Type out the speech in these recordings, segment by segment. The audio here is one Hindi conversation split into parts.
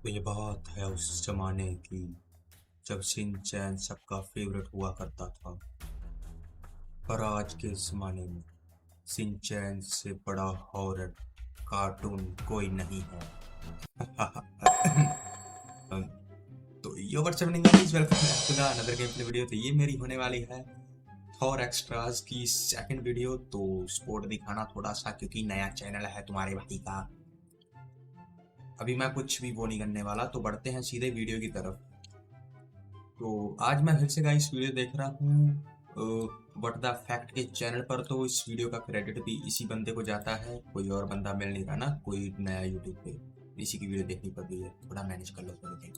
तो ये बात है उस जमाने की जब शिनचैन सबका फेवरेट हुआ करता था। पर आज के जमाने में शिनचैन से बड़ा हॉरर कार्टून कोई नहीं है। तो यो व्हाट्सएप नहीं guys, welcome back to the another game play video. तो ये मेरी होने वाली है थॉर एक्स्ट्राज की सेकंड वीडियो। तो स्पोर्ट दिखाना थोड़ा सा, क्योंकि नया चैनल है तुम्हारे भाई का। अभी मैं कुछ भी वो नहीं करने वाला, तो बढ़ते हैं सीधे वीडियो की तरफ। तो आज मैं फिर से गाइस वीडियो देख रहा हूँ बट द फैक्ट के चैनल पर। तो इस वीडियो का क्रेडिट भी इसी बंदे को जाता है, कोई और बंदा मिल नहीं रहा ना, कोई नया यूट्यूब पे इसी की वीडियो देखनी पड़ रही है। थोड़ा मैनेज कर लो थोड़े दिन।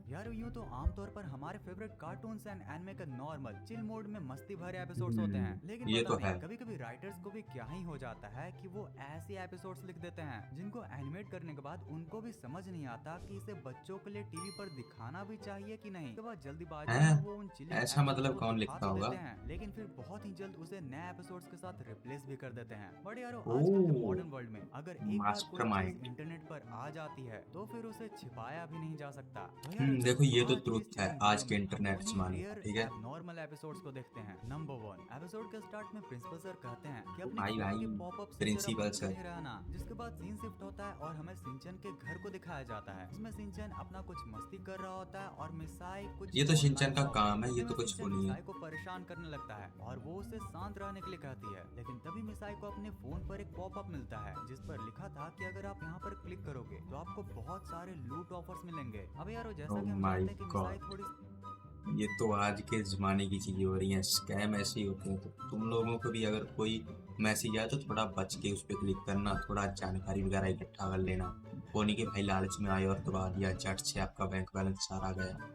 यार यूं तो आमतौर पर हमारे फेवरेट कार्टून्स एंड एनिमे का नॉर्मल चिल मोड में मस्ती भरे एपिसोड्स होते हैं, लेकिन ये पता तो नहीं है। कभी कभी राइटर्स को भी क्या ही हो जाता है कि वो ऐसे एपिसोड्स लिख देते हैं जिनको एनिमेट करने के बाद उनको भी समझ नहीं आता कि इसे बच्चों के लिए टीवी पर दिखाना भी चाहिए कि नहीं। उसके बाद जल्दीबाजी हैं? में वो उन चिलिंग ऐसा एपिसोड्स मतलब को कौन दिखा लिखता तो होगा? देते हैं, लेकिन फिर बहुत ही जल्द उसे नए एपिसोड्स के साथ रिप्लेस भी कर देते हैं। बट यारो आजकल के ओ, मॉडर्न वर्ल्ड में अगर एक बार कोई चीज मास्टरमाइंड। इंटरनेट पर आ जाती है तो फिर उसे छिपाया भी नहीं जा सकता। तो यारो देखो, चलो ये तो आज की इस ट्रुथ है चिलिंग आज वीडियो के में हम इंटरनेट उन्हीं जमाने का, रेयर ठीक है। एबनॉर्मल एपिसोड्स को देखते हैं। नंबर 1 एपिसोड के स्टार्ट में प्रिंसिपल सर कहते हैं कि अपने भाई फोन भाई, के पॉपअप से जरा प्रिंसिपल बच कर सर। ही रहना। जिसके बाद सीन शिफ्ट होता है और हमें सिंचन के घर को दिखाया जाता है। इसमें सिंचन अपना कुछ मस्ती कर रहा होता है और मिसाई कुछ ये तो शिनचैन ऑनलाइन का शॉपिंग। काम है, ये इतने में तो कुछ वो सिंचन नहीं है। मिसाई को परेशान करने लगता है और वो उसे शांत रहने के लिए कहती है, लेकिन तभी मिसाई को अपने फोन पर एक पॉपअप मिलता है जिस पर लिखा था कि अगर आप यहाँ पर क्लिक करोगे तो आपको बहुत सारे लूट ऑफर्स मिलेंगे। अब यारो जैसा ओह कि हम माय जानते हैं कि मिसाई गॉड, थोड़ी ये तो आज के ज़माने की चीज़ें हो रही हैं। स्कैम ऐसे ही होते हैं। तो तुम लोगों को भी अगर कोई मैसेज आए तो थोड़ा बच के उस पर क्लिक करना, थोड़ा जानकारी वगैरह इकट्ठा कर लेना। वो नहीं कि भाई लालच में आए और दबा दिया, झट से आपका बैंक बैलेंस सारा गया।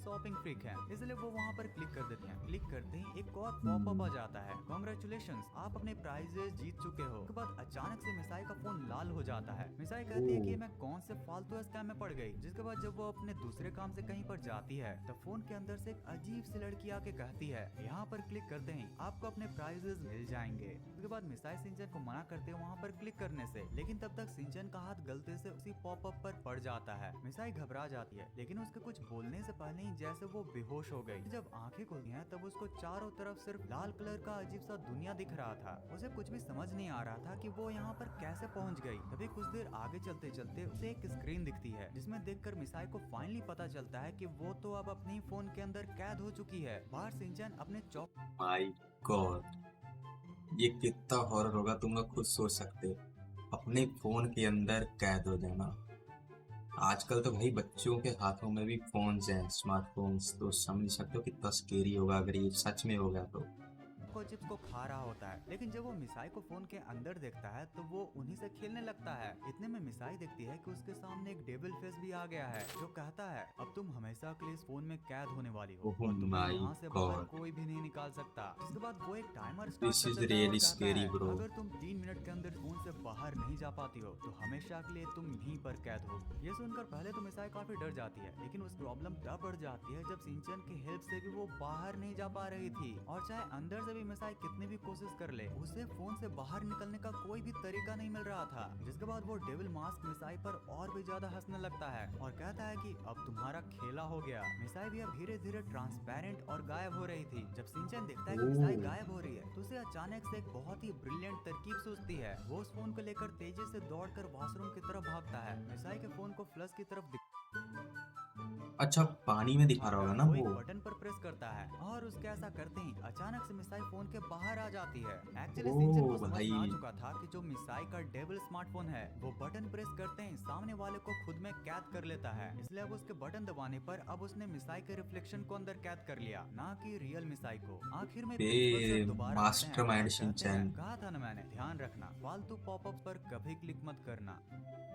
शॉपिंग फ्रीक है, इसलिए वो वहाँ पर क्लिक कर देते हैं। क्लिक करते ही एक और पॉपअप आ जाता है, कांग्रेचुलेशंस आप अपने प्राइजेस जीत चुके हो। उसके बाद अचानक से मिसाई का फोन लाल हो जाता है। मिसाई कहती है कि ओह, मैं कौन से फालतू स्कैम में पड़ गई। जिसके बाद जब वो अपने दूसरे काम से कहीं पर जाती है तो फोन के अंदर से एक अजीब सी लड़की आके कहती है यहाँ पर क्लिक करते ही आपको अपने प्राइजेस मिल जाएंगे। उसके बाद मिसाई सिंचन को मना करते हैं वहाँ पर क्लिक करने से, लेकिन तब तक सिंचन का हाथ गलती से उसी पॉपअप पर पड़ जाता है। मिसाई घबरा जाती है, लेकिन उसके कुछ बोलने से पहले ही जैसे वो बेहोश हो गई। जब आंखें खुलती हैं तब उसको चारों तरफ सिर्फ लाल कलर का अजीब सा दुनिया दिख रहा था। उसे कुछ भी समझ नहीं आ रहा था कि वो यहाँ पर कैसे पहुँच गई। तभी कुछ देर आगे चलते चलते उसे एक स्क्रीन दिखती है जिसमें देखकर मिसाई को फाइनली पता चलता है कि वो तो अब अपने फोन के अंदर कैद हो चुकी है। बाहर सिंचन अपने चौक माय गॉड, ये कितना हॉरर होगा तुम लोग खुद सोच सकते हो। अपने फोन के अंदर कैद हो जाना। आजकल तो भाई बच्चों के हाथों में भी फोन्स हैं, स्मार्टफोन्स। तो समझ सकते हो कितना स्केरी होगा अगर ये सच में हो गया तो। को चिप्स को खा रहा होता है, लेकिन जब वो मिसाई को फोन के अंदर देखता है तो वो उन्हीं से खेलने लगता है। इतने में मिसाई देखती है कि उसके सामने एक डेविल फेस भी आ गया है जो कहता है अब तुम हमेशा के लिए इस फोन में कैद होने वाली हो ओह और तुम्हें माय यहाँ से बाहर गॉड, कोई भी नहीं निकाल सकता। जिसके बाद वो एक टाइमर स्टार्ट दिस कर इज देता है और रियली कहता स्केरी है ब्रो। अगर तुम 3 मिनट के अंदर फोन से बाहर नहीं जा पाती हो तो हमेशा के लिए तुम यहीं पर कैद हो। ये सुनकर पहले तो मिसाई काफी डर जाती है, लेकिन उस प्रॉब्लम तब बढ़ जाती है जब सिंचन की हेल्प से भी वो बाहर नहीं जा पा रही थी। और चाहे अंदर से भी मिसाई कितनी भी कोशिश कर ले, उसे फोन से बाहर निकलने का कोई भी तरीका नहीं मिल रहा था। जिसके बाद वो डेविल मास्क मिसाई पर और भी ज्यादा हंसने लगता है और कहता है कि अब तुम्हारा खेला हो गया। मिसाई भी अब धीरे धीरे ट्रांसपेरेंट और गायब हो रही थी। जब सिंचन देखता है कि मिसाई ओह, गायब हो रही है तो उसे अचानक से एक बहुत ही ब्रिलियंट तरकीब सूझती है। वो उस फोन को लेकर तेजी से दौड़कर वॉशरूम की तरफ भागता है। मिसाई के फोन को फ्लश की तरफ अच्छा पानी में दिखा रहा होगा दिखाकर ना वो एक वो। बटन पर प्रेस करता है और उसके ऐसा करते ही अचानक से मिसाई फोन के बाहर आ जाती है। एक्चुअली सिंचन को ओह समझ भाई, में आ चुका था कि जो मिसाई का डेविल स्मार्टफोन है वो बटन प्रेस करते ही सामने वाले को खुद में कैद कर लेता है। इसलिए अब उसके बटन दबाने पर अब उसने मिसाई के रिफ्लेक्शन को अंदर कैद कर लिया, ना कि रियल मिसाई को। आखिर में प्रिंसिपल सर ये दोबारा आते हैं मास्टरमाइंड और कहते हैं शिनचैन। कहा था ना मैंने, ध्यान ध्यान रखना, फालतू पॉपअप पर कभी क्लिक मत करना।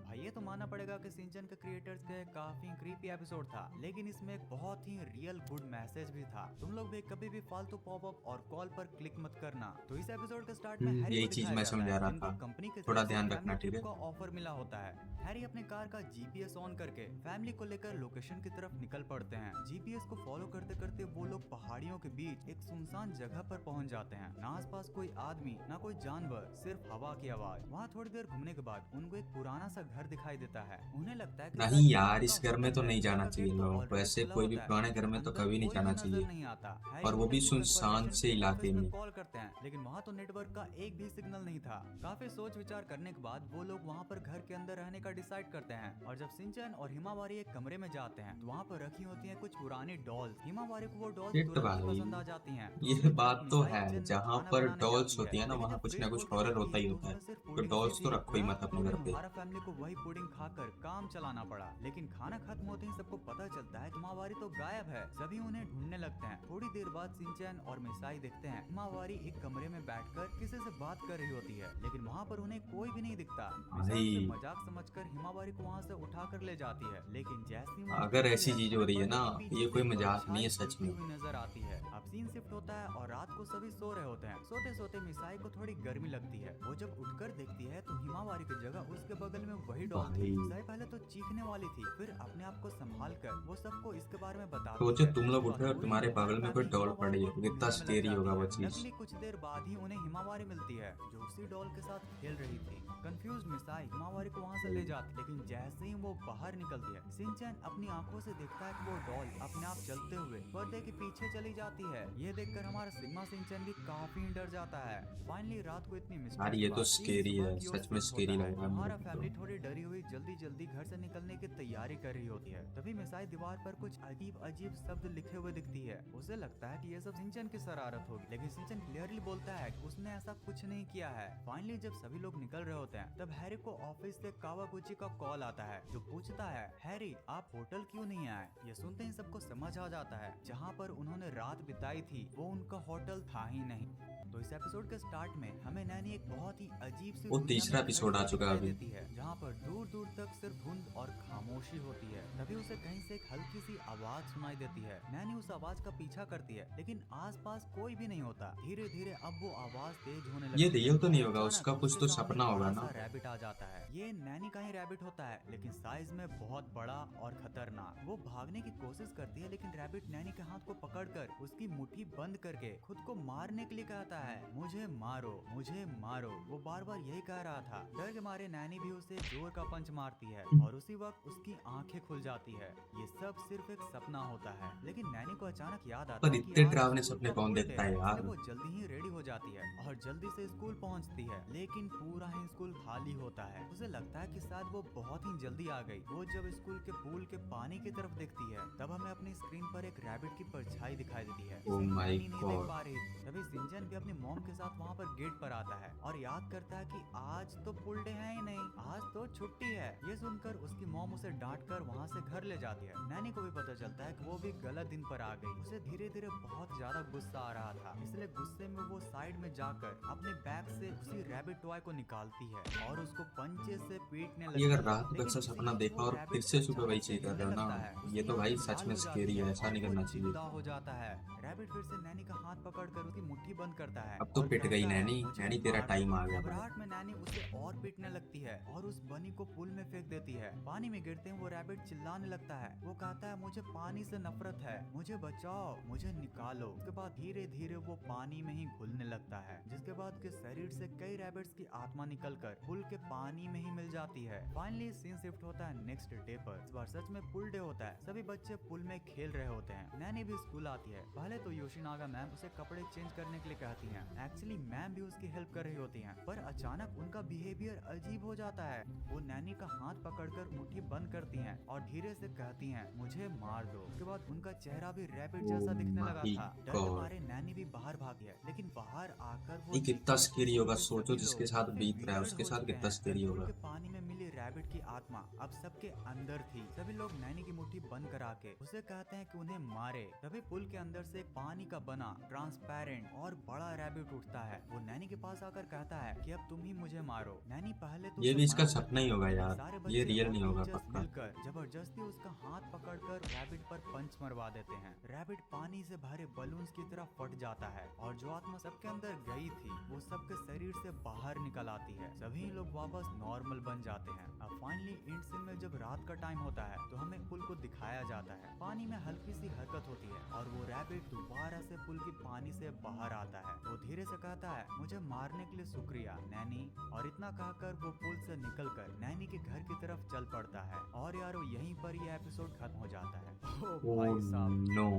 भाई ये तो मानना पड़ेगा कि सिंचन के क्रिएटर्स का काफी क्रीपी एपिसोड था, लेकिन इसमें एक बहुत ही रियल गुड मैसेज भी था। तुम लोग भी कभी भी फालतू पॉपअप और कॉल पर क्लिक मत करना। तो इस एपिसोड के स्टार्ट में हैरी यही को चीज दिखाया मैं जाता समझा है, रहा जिनको था, कंपनी की थोड़ा तरफ से ध्यान फैमिली रखना, ठीक ट्रिप है। का ऑफर मिला होता है। हैरी अपने कार का जीपीएस ऑन करके फैमिली को लेकर लोकेशन की तरफ निकल पड़ते हैं। जीपीएस को फॉलो करते करते वो लोग पहाड़ियों के बीच एक सुनसान जगह पर पहुंच जाते हैं। ना आसपास कोई आदमी, ना कोई जानवर, सिर्फ हवा की आवाज। वहाँ थोड़ी देर घूमने के बाद उनको एक पुराना सा घर दिखाई देता है। उन्हें लगता है कि नहीं शायद ये यार, उनका इस घर में होटल तो है। नहीं घर जाना का चाहिए गेट तो लोगों को, ऑलरेडी ऐसे खुला कोई भी होता है, पुराने घर लेकिन में तो अंदर कभी नहीं कोई जाना भी नजर चाहिए, नहीं आता। हैरी और वो भी होटल की सुनसान कंफर्मेशन से के इलाके ऑफिस में में। कॉल करते हैं, लेकिन वहाँ तो नेटवर्क का एक भी सिग्नल नहीं था। काफी सोच विचार करने के बाद वो लोग वहाँ पर घर के अंदर रहने का डिसाइड करते हैं। और जब सिंचन और हिमावारी एक कमरे में जाते हैं तो वहाँ पर रखी होती हैं कुछ पुरानी डॉल्स। हिमावारी को वो डॉल्स शिट तुरंत ही भाई, पसंद आ जाती हैं। ये दूसरी तरफ बात तो मिसाई है, किचन में जहाँ खाना पर बनाने डॉल्स जाती है, होती है ना लेकिन वहाँ जब कुछ ना फ्रिज कुछ खोल के हॉरर देखती होता ही है तो होता है। उसमें सिर्फ तो पुडिंग सी डॉल्स थी। तो रखो ही यहाँ मत तक अपने पूरी घर पे। महारा फैमिली को वही पुडिंग खाकर काम चलाना पड़ा। लेकिन खाना खत्म होते ही सबको पता चलता है कि हिमावारी तो गायब है। सभी उन्हें ढूंढने लगते हैं। थोड़ी देर बाद सिंचन और मिसाई देखते हैं हिमावारी एक कमरे में बैठकर किसी से बात कर रही होती है, लेकिन वहाँ पर उन्हें कोई भी नहीं दिखता। मिसाई उसे भाई मजाक समझकर हिमावारी को वहाँ से उठाकर ले जाती है, लेकिन जैसे ही वो अगर उठती ऐसी है चीज हो उन्हें रही है पर्दे ना, के पीछे ये से कोई एक मजाक नहीं परछाई है सच उड़ती में। हुई नजर आती है। अब सीन शिफ्ट होता है और रात को सभी सो रहे होते हैं। सोते सोते मिसाई को थोड़ी गर्मी लगती है। वो जब उठकर देखती है तो हिमावारी की जगह उसके बगल में वही डॉल थी। भाई मिसाई पहले तो चीखने वाली थी, फिर अपने आप को संभाल कर वो सबको इसके बारे में बताती सोचो है। तुम लोग जिसके उठे बाद और पूरी तुम्हारे की पूरी बगल में कोई फैमिली डॉल हिमावारी पड़ी है, को तो कितना ढूंढने में लग स्केरी जाती होगा वो है। चीज। लकीली कुछ देर बाद ही उन्हें हिमावारी मिलती है, जो उसी डॉल के साथ खेल रही थी। कंफ्यूज मिसाई हिमावारी को वहाँ से ले जाती, लेकिन जैसे ही वो बाहर निकलती है सिंचन अपनी आंखों से देखता है कि वो डॉल अपने आप चलते हुए पर्दे के पीछे चली जाती है। ये देखकर हमारा सिग्मा सिंचन भी काफी डर जाता है। फाइनली रात को इतनी यार मिस्टेक्स ये के तो बाद सीन स्केरी सुबह है, की ओर सच में शिफ्ट स्केरी होता लग है। रहा है हमारा मेरे को फैमिली तो। थोड़ी डरी हुई जल्दी जल्दी घर से निकलने की तैयारी कर रही होती है। तभी मिसाई दीवार पर कुछ अजीब अजीब शब्द लिखे हुए दिखती है। उसे लगता है कि ये सब सिंचन की शरारत होगी, लेकिन सिंचन क्लियरली बोलता है कि उसने ऐसा कुछ नहीं किया है। फाइनली जब सभी लोग निकल रहे होते हैं तब हैरी को ऑफिस से कावागुची का कॉल आता है, जो पूछता है हैरी आप होटल क्यों नहीं आए। ये सुनते ही सबको समझ आ जाता है जहाँ पर उन्होंने रात बिताई थी वो उनका होटल था ही नहीं। तो इस एपिसोड के स्टार्ट में हमें नैनी एक बहुत ही अजीब सी वो दुनिया तीसरा में एपिसोड आ खड़ी चुका है दिखाई अभी। देती है, जहाँ पर दूर दूर तक सिर्फ धुंध और खामोशी होती है। तभी उसे कहीं से एक हल्की सी आवाज सुनाई देती है। नैनी उस आवाज का पीछा करती है, लेकिन आसपास कोई भी नहीं होता। धीरे धीरे अब वो आवाज तेज होने लगती ये है। रियल तो नहीं और होगा, अचानक उसका कुछ उसके तो सामने सपना एक होगा बड़ा ना। सा रैबिट आ जाता है। ये नैनी का ही रैबिट होता है, लेकिन साइज में बहुत बड़ा और खतरनाक। वो भागने की कोशिश करती है, लेकिन रैबिट नैनी के हाथ को पकड़कर उसकी मुट्ठी बंद करके खुद को मारने के लिए कहता है, मुझे मारो मुझे मारो। वो बार बार यही कह रहा था। डर के मारे नैनी भी उसे जोर का पंच मारती है और उसी वक्त उसकी आंखें खुल जाती है। ये सब सिर्फ एक सपना होता है, लेकिन नैनी को अचानक याद आता पर है कि इतने आज डरावने स्कूल सपने का कौन फुल डे देखता है है। यार। इसलिए वो जल्दी ही रेडी हो जाती है और जल्दी से स्कूल पहुंचती है, लेकिन पूरा ही स्कूल खाली होता है। उसे लगता है कि शायद वो बहुत ही जल्दी आ गई। वो जब स्कूल के पूल के पानी की तरफ देखती है तब हमें अपनी स्क्रीन पर एक रैबिट की परछाई दिखाई देती है। Oh इसे my नैनी नहीं देख God। पा रही थी। तभी सिंचन भी अपनी मॉम के साथ वहाँ पर गेट पर आता है और याद करता है कि आज तो फुल डे है ही नहीं, आज तो छुट्टी है। ये सुनकर उसकी मॉम उसे डांट कर वहाँ से घर ले जाती है। नैनी को भी पता चलता है कि वो भी गलत दिन पर आ गई। उसे धीरे धीरे बहुत ज्यादा गुस्सा आ रहा था, इसलिए गुस्से में वो साइड में जाकर अपने बैग से उसी रैबिट टॉय को निकालती है और उसको पंचे से पीटने लगती ये है। अगर रात को लेकिन ऐसा उसी सपना वक्त देखा वो और रैबिट फिर से सुबह वही अचानक से चीज कर हिलने रहे हो ना, लगता है। ये उसकी तो भाई आंखें सच लाल में हो जाती स्केरी है, है ऐसा और नहीं वो करना चाहिए। जिंदा हो जाता है। रैबिट फिर से नैनी का हाथ पकड़कर उसकी मुट्ठी बंद करता है अब तो और पिट गई कहता है, नैनी। मुझे नैनी तेरा मार दो। टाइम आ गया भाई। घबराहट में नैनी उसे और पीटने लगती है और उस बनी को पुल में फेंक देती है। पानी में गिरते ही वो रैबिट चिल्लाने लगता है। वो कहता है, मुझे पानी से नफरत है, मुझे बचाओ, मुझे निकालो। उसके बाद धीरे धीरे वो पानी में ही घुलने लगता है, जिसके बाद उसके शरीर से कई रैबिट्स की आत्मा निकलकर पुल के पानी में ही मिल जाती है। फाइनली सीन शिफ्ट होता है नेक्स्ट डे पर। इस बार सच में पुल डे होता है। सभी बच्चे पुल में खेल रहे होते हैं। नैनी भी स्कूल आती है। पहले तो योशिनागा मैम उसे कपड़े चेंज करने के लिए कहती हैं। एक्चुअली मैम भी उसकी हेल्प कर रही होती हैं, पर अचानक उनका बिहेवियर अजीब हो जाता है। वो नैनी का हाथ पकड़कर मुट्ठी बंद करती हैं और धीरे से कहती हैं, मुझे मार दो। उसके बाद उनका चेहरा भी रैबिट जैसा दिखने लगा my था। डर के God। मारे नैनी भी बाहर भागी है, लेकिन बाहर आकर वो ये कितना देखती है स्केरी कि होगा, सभी सोचो लोग जिसके साथ काफी बीत रहा है weird उसके हो साथ चुके कितना हैं। स्केरी पुल होगा। के पानी में मिली रैबिट रैबिट की आत्मा अब सबके अंदर थी। सभी लोग नैनी की मुट्ठी बंद करा के उसे कहते हैं कि उन्हें मारे। तभी पुल के अंदर से एक पानी का बना ट्रांसपेरेंट और बड़ा रैबिट उठता है। वो नैनी के पास आकर कहता है कि अब तुम ही मुझे मारो। नैनी पहले तो ये उसे भी इसका मना सपना ही करती होगा है। यार, सारे ये बच्चे रियल और नहीं होगा टीचर्स पक्का। मिलकर जबरदस्ती उसका हाथ पकड़कर रैबिट पर पंच मरवा देते हैं। रैबिट पानी से भरे बलून्स की तरह फट जाता है और जो आत्मा सबके अंदर गई थी वो सबके शरीर से बाहर निकल आती है। सभी लोग वापस नॉर्मल बन जाते हैं। अब फाइनली एंड सीन में जब रात का टाइम होता है तो हमें पुल को दिखाया जाता है। पानी में हल्की सी हरकत होती है और वो रैबिट दोबारा से पुल की पानी से बाहर आता है। वो धीरे से कहता है, मुझे मारने के लिए शुक्रिया नैनी। और इतना कहकर वो पुल से निकलकर नैनी के घर की तरफ चल पड़ता है। और यार यहीं पर ये एपिसोड खत्म हो जाता है। ओ ओह भाई साहब, नो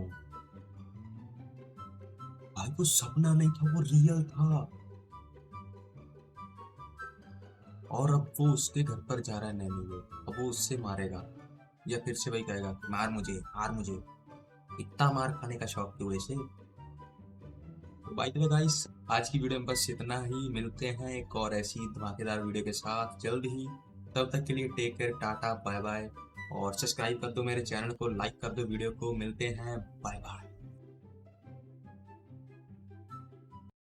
भाई, वो सपना नहीं था, वो रियल था। और अब वो उसके घर पर जा रहा है नैनी को। अब वो उससे मारेगा या फिर से वही कहेगा मार मुझे मार मुझे। इतना मार खाने का शौक क्यों वैसे। तो बाय द वे गाइस, आज की वीडियो में बस इतना ही। मिलते हैं एक और ऐसी धमाकेदार वीडियो के साथ जल्द ही। तब तक के लिए take care, tata bye bye. और सब्सक्राइब कर दो मेरे चैनल को, लाइक कर दो वीडियो को। मिलते हैं, बाय बाय।